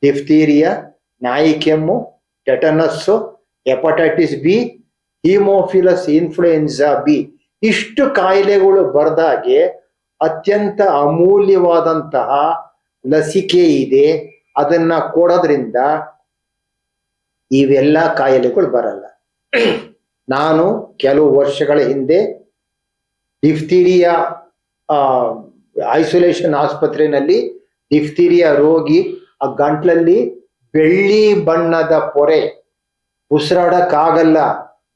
ಡಿಫ್ತೀರಿಯಾ, ನಾಯಿ ಕೆಮ್ಮು, ಟೆಟನಸ್ಸು, hepatitis B, Haemophilus influenza B, ಇಷ್ಟು ಕಾಯಿಲೆಗಳು ಬರದಾಗೆ ಅತ್ಯಂತ ಅಮೂಲ್ಯವಾದಂತಹ ಲಸಿಕೆ ಇದೆ. ಅದನ್ನ ಕೊಡೋದ್ರಿಂದ ಇವೆಲ್ಲ ಕಾಯಿಲೆಗಳು ಬರಲ್ಲ. ನಾನು ಕೆಲವು ವರ್ಷಗಳ ಹಿಂದೆ ಡಿಫ್ತೀರಿಯಾ ಐಸೋಲೇಷನ್ ಆಸ್ಪತ್ರೆಯಲ್ಲಿ ಡಿಫ್ತೀರಿಯಾ ರೋಗಿ ಆ ಗಂಟ್ಲಲ್ಲಿ ಬೆಳ್ಳಿ ಬಣ್ಣದ ಪೊರೆ, ಉಸಿರಾಡಕ್ಕಾಗಲ್ಲ,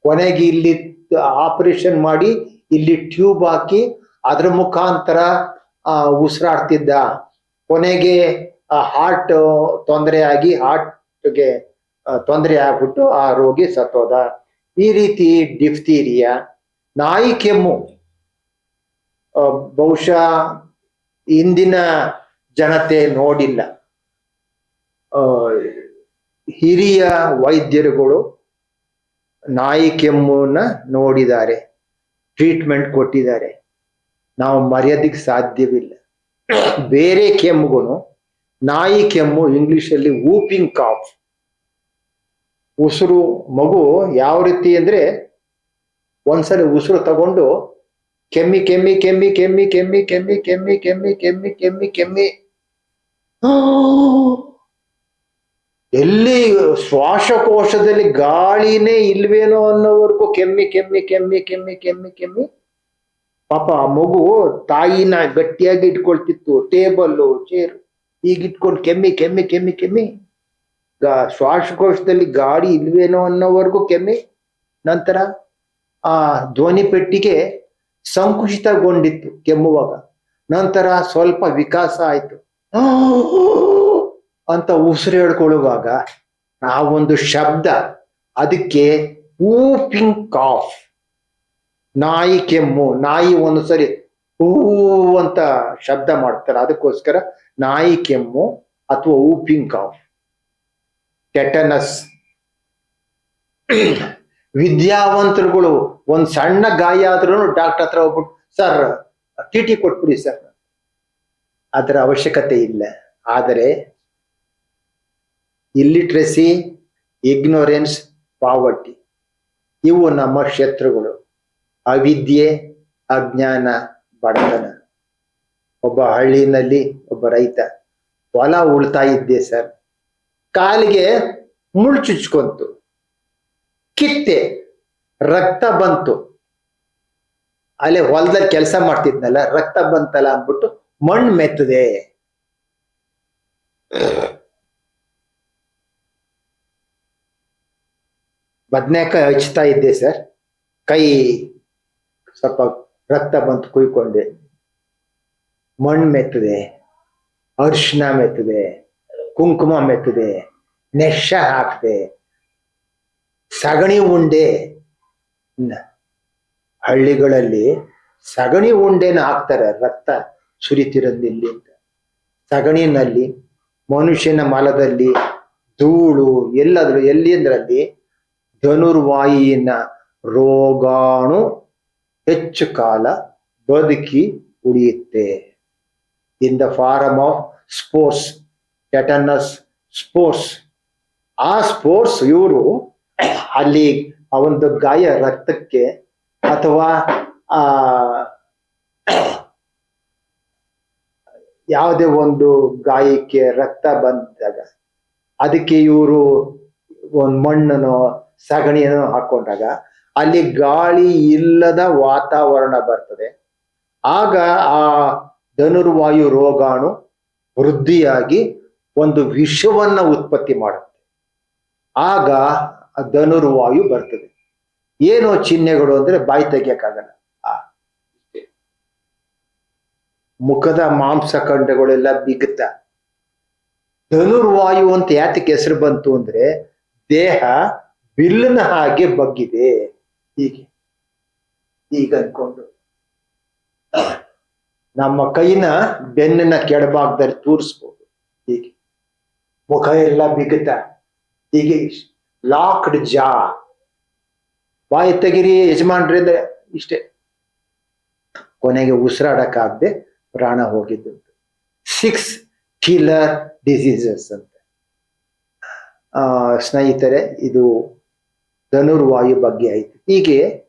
ಕೊನೆಗೆ ಇಲ್ಲಿ ಆಪರೇಷನ್ ಮಾಡಿ ಇಲ್ಲಿ ಟ್ಯೂಬ್ ಹಾಕಿ ಅದ್ರ ಮುಖಾಂತರ ಉಸಿರಾಡ್ತಿದ್ದ. ಕೊನೆಗೆ ಹಾರ್ಟ್ ತೊಂದರೆ ಆಗಿ ಹಾರ್ಟ್ಗೆ ತೊಂದರೆ ಆಗ್ಬಿಟ್ಟು ಆ ರೋಗಿ ಸತ್ತೋದ. ಈ ರೀತಿ ಡಿಫ್ತೀರಿಯಾ. ನಾಯಿ ಕೆಮ್ಮು ಬಹುಶಃ ಇಂದಿನ ಜನತೆ ನೋಡಿಲ್ಲ. ಹಿರಿಯ ವೈದ್ಯರುಗಳು ನಾಯಿ ಕೆಮ್ಮನ್ನ ನೋಡಿದ್ದಾರೆ, ಟ್ರೀಟ್ಮೆಂಟ್ ಕೊಟ್ಟಿದ್ದಾರೆ. ನಾವು ಮರೆಯೋದಕ್ಕೆ ಸಾಧ್ಯವಿಲ್ಲ. ಬೇರೆ ಕೆಮ್ಮುಗಳು, ನಾಯಿ ಕೆಮ್ಮು ಇಂಗ್ಲಿಷಲ್ಲಿ ವೂಪಿಂಗ್ ಕಾಫ್. ಉಸಿರು ಮಗು ಯಾವ ರೀತಿ ಅಂದ್ರೆ ಒಂದ್ಸಲ ಉಸಿರು ತಗೊಂಡು ಕೆಮ್ಮಿ ಕೆಮ್ಮಿ ಕೆಮ್ಮಿ ಕೆಮ್ಮಿ ಕೆಮ್ಮಿ ಕೆಮ್ಮಿ ಕೆಮ್ಮಿ ಕೆಮ್ಮಿ ಕೆಮ್ಮಿ ಕೆಮ್ಮಿ ಕೆಮ್ಮಿ ಎಲ್ಲಿ ಶ್ವಾಸಕೋಶದಲ್ಲಿ ಗಾಳಿನೇ ಇಲ್ವೇನೋ ಅನ್ನೋವರೆಗೂ ಕೆಮ್ಮಿ ಕೆಮ್ಮಿ ಕೆಮ್ಮಿ ಕೆಮ್ಮಿ ಕೆಮ್ಮಿ ಕೆಮ್ಮಿ ಪಾಪ ಆ ಮಗು ತಾಯಿನ ಗಟ್ಟಿಯಾಗಿ ಇಟ್ಕೊಳ್ತಿತ್ತು. ಟೇಬಲ್ಲು ಚೇರ್ ಈಗ ಇಟ್ಕೊಂಡು ಕೆಮ್ಮಿ ಕೆಮ್ಮಿ ಕೆಮ್ಮಿ ಕೆಮ್ಮಿ ಶ್ವಾಸಕೋಶದಲ್ಲಿ ಗಾಳಿ ಇಲ್ವೇನೋ ಅನ್ನೋವರೆಗೂ ಕೆಮ್ಮಿ ನಂತರ ಆ ಧ್ವನಿ ಪೆಟ್ಟಿಗೆ ಸಂಕುಚಿತಗೊಂಡಿತ್ತು ಕೆಮ್ಮುವಾಗ. ನಂತರ ಸ್ವಲ್ಪ ವಿಕಾಸ ಆಯ್ತು ಅಂತ ಉಸಿರು ಹೇಳ್ಕೊಳ್ಳುವಾಗ ಆ ಒಂದು ಶಬ್ದ, ಅದಕ್ಕೆ ವೂಪಿಂಗ್ ಕಾಫ್. ನಾಯಿ ಕೆಮ್ಮು, ನಾಯಿ ಒಂದ್ಸರಿ ಹೂ ಅಂತ ಶಬ್ದ ಮಾಡ್ತಾರೆ, ಅದಕ್ಕೋಸ್ಕರ ನಾಯಿ ಕೆಮ್ಮು ಅಥವಾ ವೂಪಿಂಗ್ ಕಾಫ್. ಟೆಟನಸ್. ವಿದ್ಯಾವಂತರುಗಳು ಒಂದ್ ಸಣ್ಣ ಗಾಯ ಆದ್ರೂ ಡಾಕ್ಟರ್ ಹತ್ರ ಹೋಗ್ಬಿಟ್ಟು ಸರ್ ಟಿ ಕೊಟ್ಬಿಡಿ ಸರ್, ಅದರ ಅವಶ್ಯಕತೆ ಇಲ್ಲ. ಆದರೆ ಇಲ್ಲಿಟ್ರಸಿ, ಇಗ್ನೋರೆನ್ಸ್, ಪಾವರ್ಟಿ ಇವು ನಮ್ಮ ಶತ್ರುಗಳು. ಅವಿದ್ಯೆ, ಅಜ್ಞಾನ, ಬಡತನ. ಒಬ್ಬ ಹಳ್ಳಿನಲ್ಲಿ ಒಬ್ಬ ರೈತ ಹೊಲ ಉಳ್ತಾ ಇದ್ದೆ ಸರ್, ಕಾಲಿಗೆ ಮುಳ್ಳು ಚುಚ್ಕೊಂತು, ಕಿತ್ತೆ, ರಕ್ತ ಬಂತು. ಅಲ್ಲೇ ಹೊಲದಲ್ಲಿ ಕೆಲಸ ಮಾಡ್ತಿದ್ನಲ್ಲ, ರಕ್ತ ಬಂತಲ್ಲ ಅಂದ್ಬಿಟ್ಟು ಮಣ್ಣು ಮೆತ್ತದೆ. ಬದನೆಕಾಯಿ ಹಚ್ತಾ ಇದ್ದೆ ಸರ್, ಕೈ ಸ್ವಲ್ಪ ರಕ್ತ ಬಂತು, ಕುಯ್ಕೊಂಡೆ. ಮಣ್ಣು ಮೆತ್ತದೆ, ಅರಿಶಿನ ಮೆತ್ತದೆ, ಕುಂಕುಮ ಮೆತ್ತದೆ, ನೆಶ ಹಾಕ್ದೆ, ಸಗಣಿ ಉಂಡೆ. ಹಳ್ಳಿಗಳಲ್ಲಿ ಸಗಣಿ ಉಂಡೆನ ಹಾಕ್ತಾರೆ ರಕ್ತ ಸುರಿತಿರೋದಿಲ್ಲಿ ಅಂತ. ಸಗಣಿನಲ್ಲಿ, ಮನುಷ್ಯನ ಮಲದಲ್ಲಿ, ಧೂಳು ಎಲ್ಲಾದ್ರೂ ಎಲ್ಲಿಂದ್ರಲ್ಲಿ ಧನುರ್ವಾಯಿನ ರೋಗಾಣು ಹೆಚ್ಚು ಕಾಲ ಬದುಕಿ ಉಳಿಯುತ್ತೆ. In the form of spores, tetanus spores. ಆ ಸ್ಪೋರ್ಟ್ಸ್ ಇವರು ಅಲ್ಲಿ ಆ ಒಂದು ಗಾಯ ರಕ್ತಕ್ಕೆ ಅಥವಾ ಯಾವುದೇ ಒಂದು ಗಾಯಕ್ಕೆ ರಕ್ತ ಬಂದಾಗ ಅದಕ್ಕೆ ಇವರು ಒಂದು ಮಣ್ಣನ್ನು ಸಗಣಿಯನ್ನು ಹಾಕೊಂಡಾಗ ಅಲ್ಲಿ ಗಾಳಿ ಇಲ್ಲದ ವಾತಾವರಣ ಬರ್ತದೆ. ಆಗ ಆ ಧನುರ್ವಾಯು ರೋಗಾಣು ವೃದ್ಧಿಯಾಗಿ ಒಂದು ವಿಷವನ್ನ ಉತ್ಪತ್ತಿ ಮಾಡುತ್ತೆ. ಆಗ ಆ ಧನುರ್ವಾಯು ಬರ್ತದೆ. ಏನೋ ಚಿಹ್ನೆಗಳು ಅಂದ್ರೆ ಬಾಯಿ ತೆಗಿಯಕ್ಕಾಗಲ್ಲ, ಮುಖದ ಮಾಂಸಖಂಡಗಳೆಲ್ಲ ಬಿಗುತ್ತ. ಧನುರ್ವಾಯು ಅಂತ ಯಾತಕ್ಕೆ ಹೆಸರು ಬಂತು ಅಂದ್ರೆ ದೇಹ ಬಿಲ್ಲಿನ ಹಾಗೆ ಬಗ್ಗಿದೆ. ಹೀಗೆ ಈಗ ಅನ್ಕೊಂಡು ನಮ್ಮ ಕೈನ ಬೆನ್ನಿನ ಕೆಳಭಾಗದಲ್ಲಿ ತೂರಿಸ್ಬೋದು. ಹೀಗೆ ಮುಖ ಎಲ್ಲ ಬಿಗುತ್ತ, ಹೀಗೆ ಲಾಕ್ಡ್ ಜಾ. ಬಾಯಿ ತೆಗಿರಿ ಯಜಮಾನ್ರಿಂದ ಇಷ್ಟೇ. ಕೊನೆಗೆ ಉಸಿರಾಡಕ್ಕಾಗದೆ ಪ್ರಾಣ ಹೋಗಿದ್ದು. 6 ಕಿಲ್ಲರ್ ಡಿಸೀಸಸ್ ಅಂತ. ಸ್ನೇಹಿತರೆ, ಇದು ಧನುರ್ವಾಯು ಬಗ್ಗೆ ಆಯ್ತು. ಹೀಗೆ